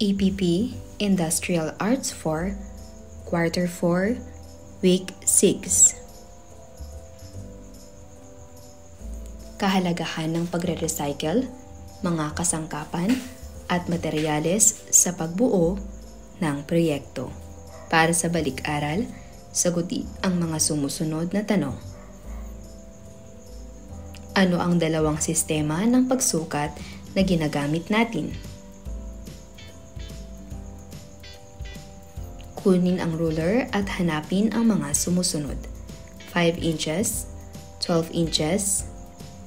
EPP Industrial Arts 4, Quarter 4, Week 6. Kahalagahan ng pagre-recycle, mga kasangkapan at materyales sa pagbuo ng proyekto. Para sa balik-aral, sagutin ang mga sumusunod na tanong. Ano ang dalawang sistema ng pagsukat na ginagamit natin? Kunin ang ruler at hanapin ang mga sumusunod. 5 inches, 12 inches,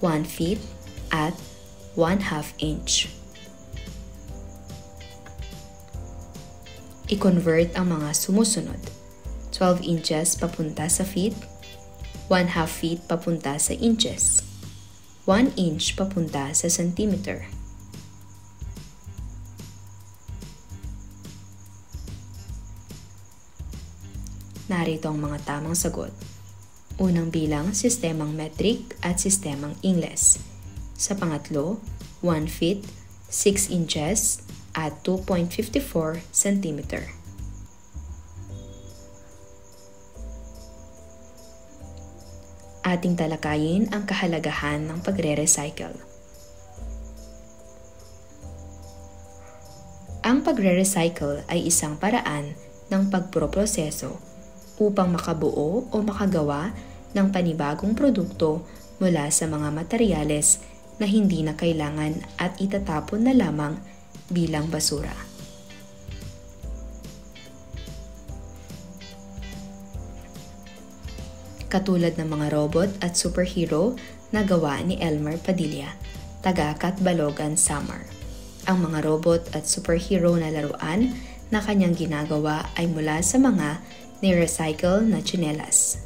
1 feet, at 1/2 inch. I-convert ang mga sumusunod. 12 inches papunta sa feet, 1/2 feet papunta sa inches, 1 inch papunta sa centimeter. Narito ang mga tamang sagot. Unang bilang, sistemang metric at sistemang Ingles. Sa pangatlo, 1 feet, 6 inches, at 2.54 centimeter. Ating talakayin ang kahalagahan ng pagre-recycle. Ang pagre-recycle ay isang paraan ng pagproproseso upang makabuo o makagawa ng panibagong produkto mula sa mga materyales na hindi na kailangan at itatapon na lamang bilang basura. Katulad ng mga robot at superhero na gawa ni Elmer Padilla, taga Catbalogan, Samar. Ang mga robot at superhero na laruan na kanyang ginagawa ay mula sa mga ni-recycle na tsinelas.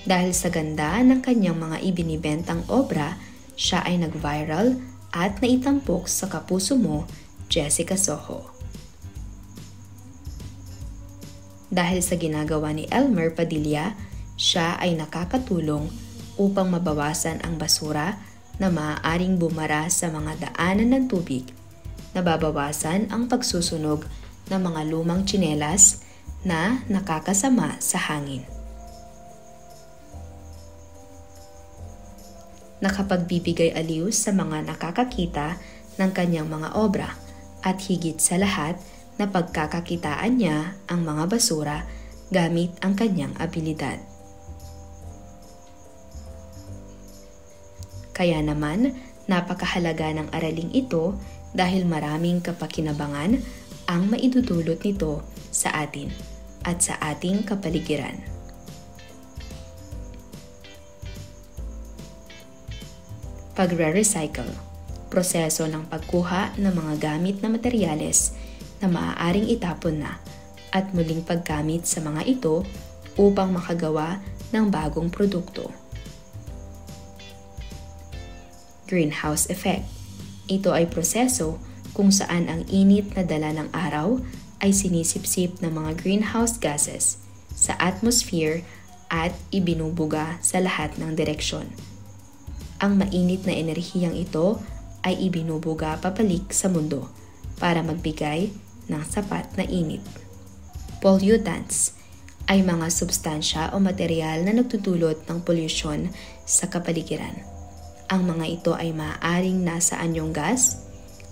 Dahil sa ganda ng kanyang mga ibinibentang obra, siya ay nag-viral at naitampok sa Kapuso Mo, Jessica Soho. Dahil sa ginagawa ni Elmer Padilla, siya ay nakakatulong upang mabawasan ang basura na maaaring bumara sa mga daanan ng tubig, nababawasan ang pagsusunog ng mga lumang tsinelas na nakakasama sa hangin. Nakapagbibigay aliw sa mga nakakakita ng kanyang mga obra at higit sa lahat na pagkakakitaan niya ang mga basura gamit ang kanyang abilidad. Kaya naman, napakahalaga ng araling ito dahil maraming kapakinabangan ang maidudulot nito sa atin at sa ating kapaligiran. Pagre-recycle, proseso ng pagkuha ng mga gamit na materyales na maaaring itapon na at muling paggamit sa mga ito upang makagawa ng bagong produkto. Greenhouse effect. Ito ay proseso kung saan ang init na dala ng araw ay sinisipsip ng mga greenhouse gases sa atmosphere at ibinubuga sa lahat ng direksyon. Ang mainit na enerhiyang ito ay ibinubuga papalik sa mundo para magbigay ng sapat na init. Pollutants ay mga substansya o material na nagdudulot ng polusyon sa kapaligiran. Ang mga ito ay maaaring nasa anyong gas,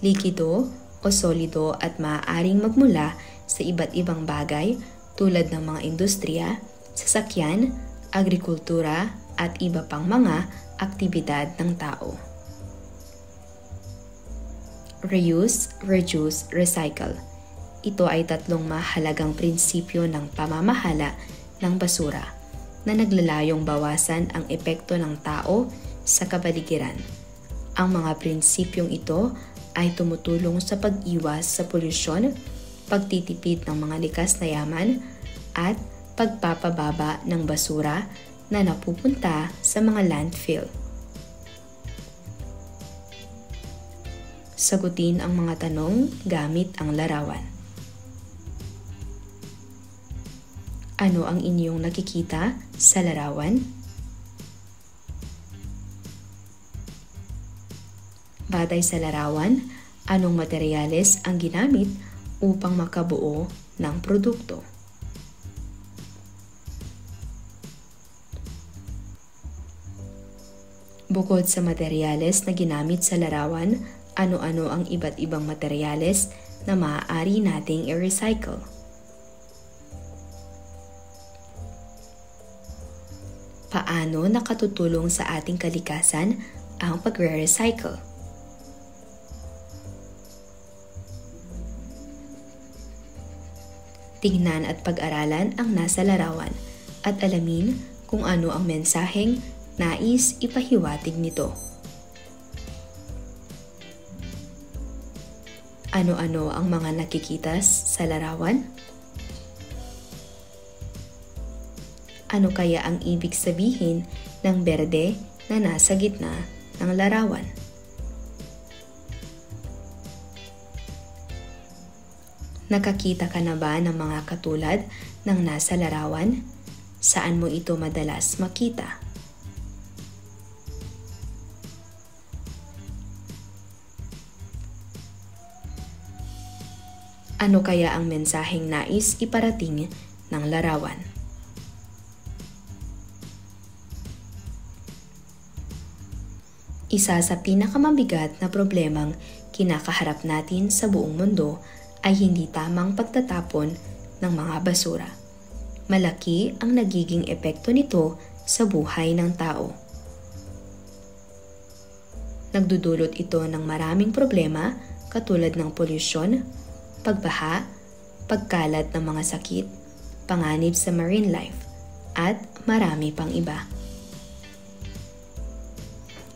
likido o solido at maaaring magmula sa iba't ibang bagay tulad ng mga industriya, sasakyan, agrikultura at iba pang mga aktibidad ng tao. Reuse, reduce, recycle. Ito ay tatlong mahalagang prinsipyo ng pamamahala ng basura na naglalayong bawasan ang epekto ng tao sa kapaligiran. Ang mga prinsipyong ito ay tumutulong sa pag-iwas sa polusyon, pagtitipid ng mga likas na yaman, at pagpapababa ng basura na napupunta sa mga landfill. Sagutin ang mga tanong gamit ang larawan. Ano ang inyong nakikita sa larawan? Batay sa larawan, Anong materyales ang ginamit upang makabuo ng produkto? Bukod sa materyales na ginamit sa larawan, ano-ano ang iba't ibang materyales na maaari nating i-recycle? Paano nakatutulong sa ating kalikasan ang pagre-recycle? Tingnan at pag-aralan ang nasa larawan at alamin kung ano ang mensaheng nais ipahiwatig nito. Ano-ano ang mga nakikita sa larawan? Ano kaya ang ibig sabihin ng berde na nasa gitna ng larawan? Nakakita ka na ba ng mga katulad ng nasa larawan? Saan mo ito madalas makita? Ano kaya ang mensaheng nais iparating ng larawan? Isa sa pinakamabigat na problemang kinakaharap natin sa buong mundo ay hindi tamang pagtatapon ng mga basura. Malaki ang nagiging epekto nito sa buhay ng tao. Nagdudulot ito ng maraming problema katulad ng polusyon, pagbaha, pagkalat ng mga sakit, panganib sa marine life, at marami pang iba.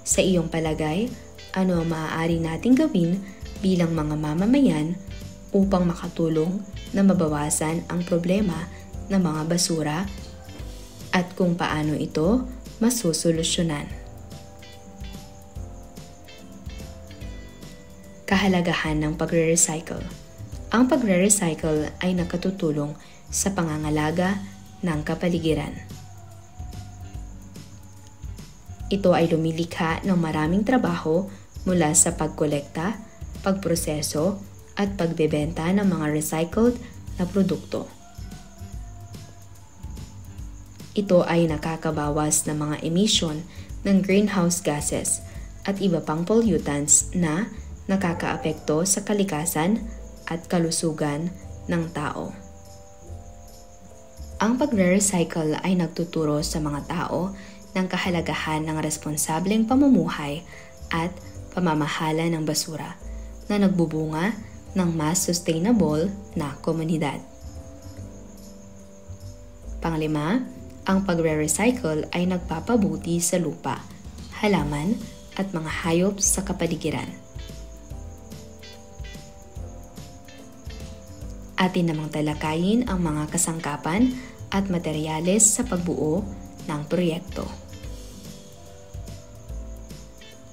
Sa iyong palagay, ano ang maaari nating gawin bilang mga mamamayan upang makatulong na mabawasan ang problema ng mga basura at kung paano ito masusolusyonan? Kahalagahan ng pagre-recycle. Ang pagre-recycle ay nakatutulong sa pangangalaga ng kapaligiran. Ito ay lumilikha ng maraming trabaho mula sa pagkolekta, pagproseso, at pagbebenta ng mga recycled na produkto. Ito ay nakakabawas ng mga emission ng greenhouse gases at iba pang pollutants na nakakaapekto sa kalikasan at kalusugan ng tao. Ang pagre-recycle ay nagtuturo sa mga tao ng kahalagahan ng responsableng pamumuhay at pamamahala ng basura na nagbubunga ng mas sustainable na komunidad. Panglima, ang pagre-recycle ay nagpapabuti sa lupa, halaman at mga hayop sa kapaligiran. Atin namang talakayin ang mga kasangkapan at materyales sa pagbuo ng proyekto.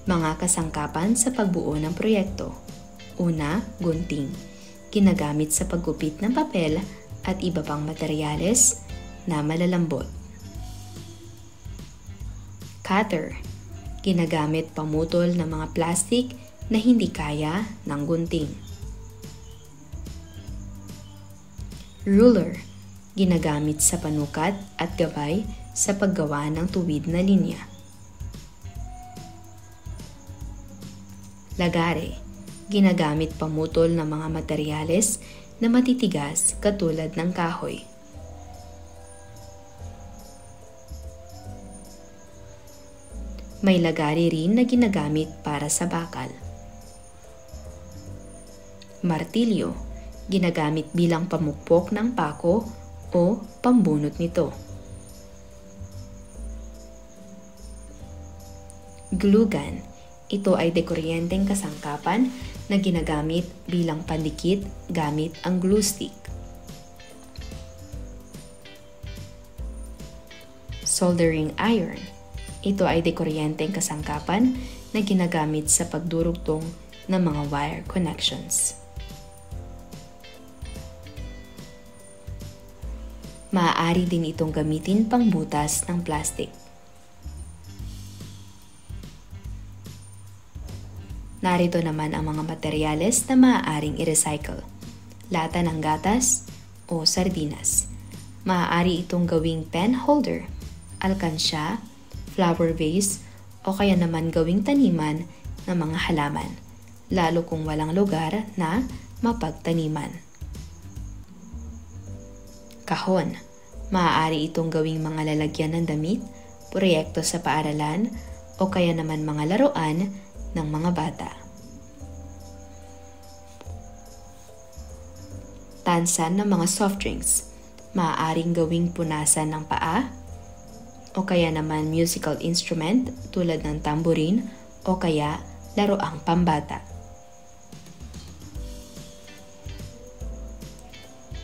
Mga kasangkapan sa pagbuo ng proyekto. Una, gunting. Ginagamit sa paggupit ng papel at iba pang materyales na malalambot. Cutter. Ginagamit pamutol ng mga plastik na hindi kaya ng gunting. Ruler. Ginagamit sa panukat at gabay sa paggawa ng tuwid na linya. Lagare. Ginagamit pamutol ng mga materyales na matitigas katulad ng kahoy. May lagari rin na ginagamit para sa bakal. Martilyo. Ginagamit bilang pamukpok ng pako o pambunot nito. Glue gun. Ito ay dekuryenteng kasangkapan na ginagamit bilang pandikit gamit ang glue stick. Soldering iron. Ito ay dekuryenteng kasangkapan na ginagamit sa pagdurugtong ng mga wire connections. Maaari din itong gamitin pang butas ng plastic. Narito naman ang mga materyales na maaaring i-recycle. Lata ng gatas o sardinas. Maaari itong gawing pen holder, alkansya, flower vase, o kaya naman gawing taniman ng mga halaman, lalo kung walang lugar na mapagtaniman. Kahon. Maaari itong gawing mga lalagyan ng damit, proyekto sa paaralan, o kaya naman mga laruan ng mga bata. Tansan ng mga soft drinks. Maaaring gawing punasan ng paa, o kaya naman musical instrument tulad ng tambourine, o kaya laruang pambata.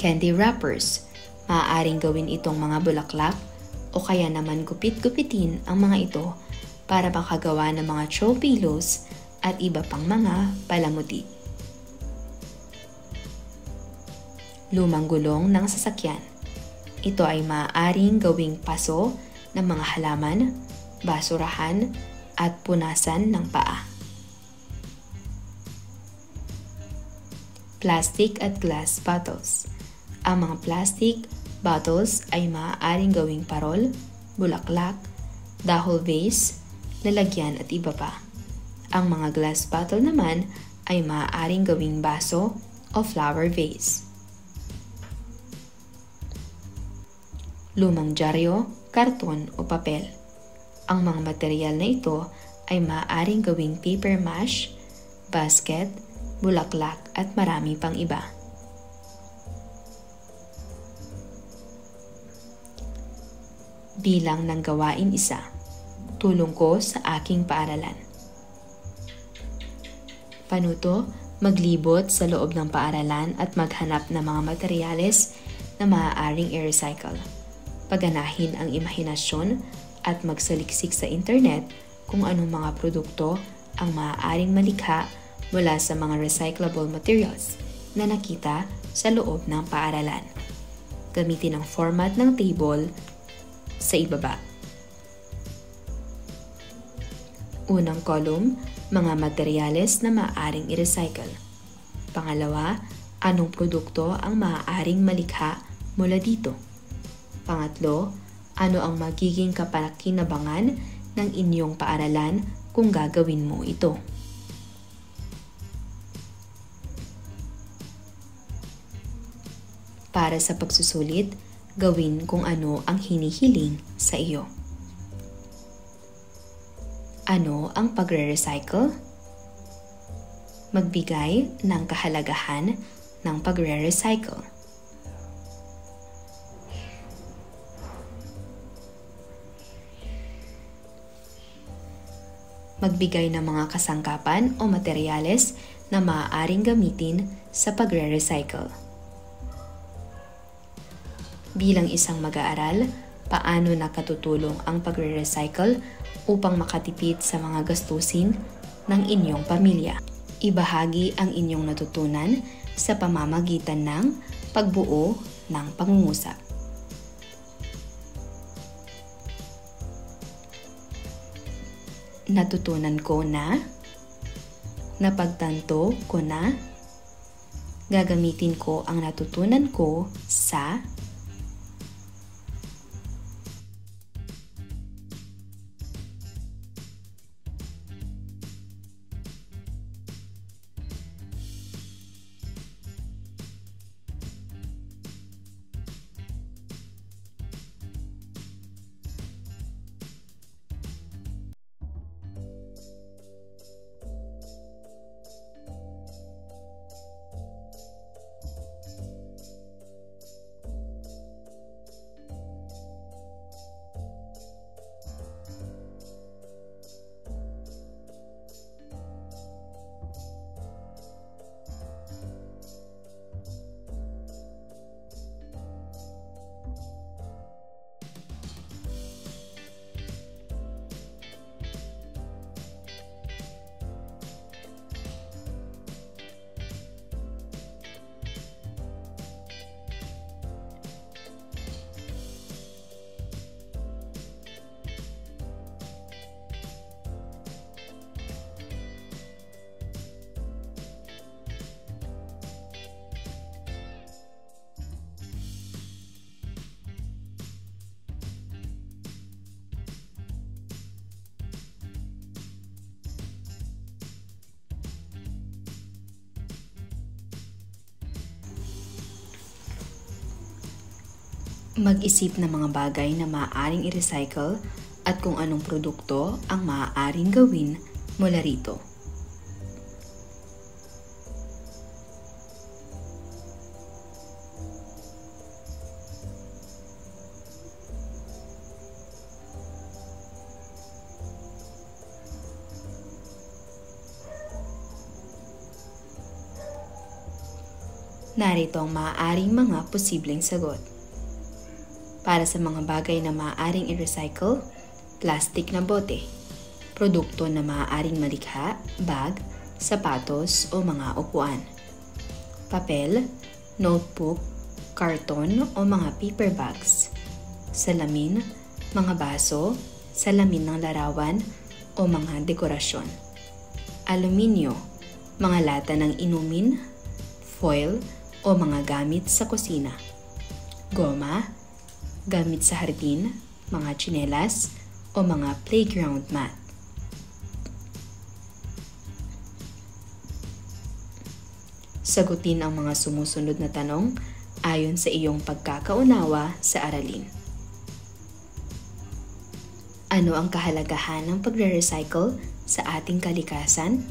Candy wrappers. Maaaring gawin itong mga bulaklak o kaya naman gupit-gupitin ang mga ito para makagawa ng mga throw pillows at iba pang mga palamuti. Lumang gulong ng sasakyan. Ito ay maaaring gawing paso ng mga halaman, basurahan at punasan ng paa. Plastic at glass bottles. Ang mga plastic bottles ay maaaring gawing parol, bulaklak, dahol vase, lalagyan at iba pa. Ang mga glass bottle naman ay maaaring gawing baso o flower vase. Lumang dyaryo, karton o papel. Ang mga material na ito ay maaaring gawing paper mash, basket, bulaklak at marami pang iba. Bilang ng gawain isa. Tulong ko sa aking paaralan. Panuto, maglibot sa loob ng paaralan at maghanap ng mga materyales na maaaring i-recycle. Paganahin ang imahinasyon at magsaliksik sa internet kung anong mga produkto ang maaaring malikha mula sa mga recyclable materials na nakita sa loob ng paaralan. Gamitin ang format ng table sa ibaba. Unang column, mga materyales na maaaring i-recycle. Pangalawa, anong produkto ang maaaring malikha mula dito? Pangatlo, ano ang magiging kapakinabangan ng inyong paaralan kung gagawin mo ito? Para sa pagsusulit, gawin kung ano ang hinihiling sa iyo. Ano ang pagre-recycle? Magbigay ng kahalagahan ng pagre-recycle. Magbigay ng mga kasangkapan o materyales na maaaring gamitin sa pagre-recycle. Bilang isang mag-aaral, paano nakatutulong ang pagre-recycle upang makatipid sa mga gastusin ng inyong pamilya? Ibahagi ang inyong natutunan sa pamamagitan ng pagbuo ng pangungusap. Natutunan ko na, napagtanto ko na, gagamitin ko ang natutunan ko sa Mag-isip ng mga bagay na maaaring i-recycle at kung anong produkto ang maaaring gawin mula rito. Narito ang maaaring mga posibleng sagot. Para sa mga bagay na maaaring i-recycle, plastic na bote, produkto na maaaring malikha, bag, sapatos o mga upuan, papel, notebook, karton o mga paper bags, salamin, mga baso, salamin ng larawan o mga dekorasyon, aluminyo, mga lata ng inumin, foil o mga gamit sa kusina, goma, gamit sa hardin, mga tsinelas o mga playground mat. Sagutin ang mga sumusunod na tanong ayon sa iyong pagkakaunawa sa aralin. Ano ang kahalagahan ng pagre-recycle sa ating kalikasan?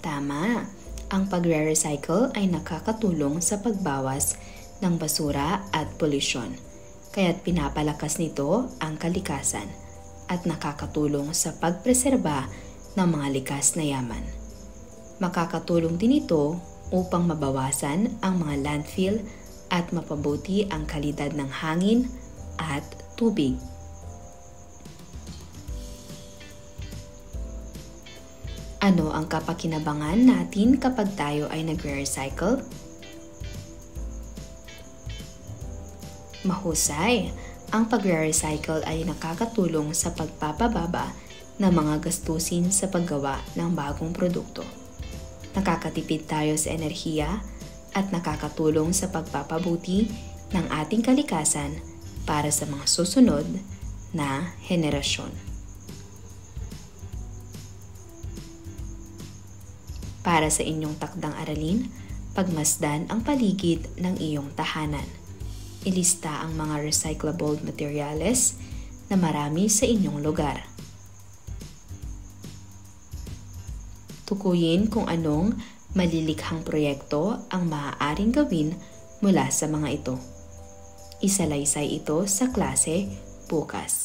Tama, ang pagre-recycle ay nakakatulong sa pagbawas ng basura at polusyon, kaya't pinapalakas nito ang kalikasan at nakakatulong sa pagpreserba ng mga likas na yaman. Makakatulong din ito upang mabawasan ang mga landfill at mapabuti ang kalidad ng hangin at tubig. Ano ang kapakinabangan natin kapag tayo ay nagre-recycle? Mahusay, ang pagre-recycle ay nakakatulong sa pagpapababa ng mga gastusin sa paggawa ng bagong produkto. Nakakatipid tayo sa enerhiya at nakakatulong sa pagpapabuti ng ating kalikasan para sa mga susunod na henerasyon. Para sa inyong takdang aralin, pagmasdan ang paligid ng iyong tahanan. Ilista ang mga recyclable materials na marami sa inyong lugar. Tukuyin kung anong malilikhang proyekto ang maaaring gawin mula sa mga ito. Isalaysay ito sa klase bukas.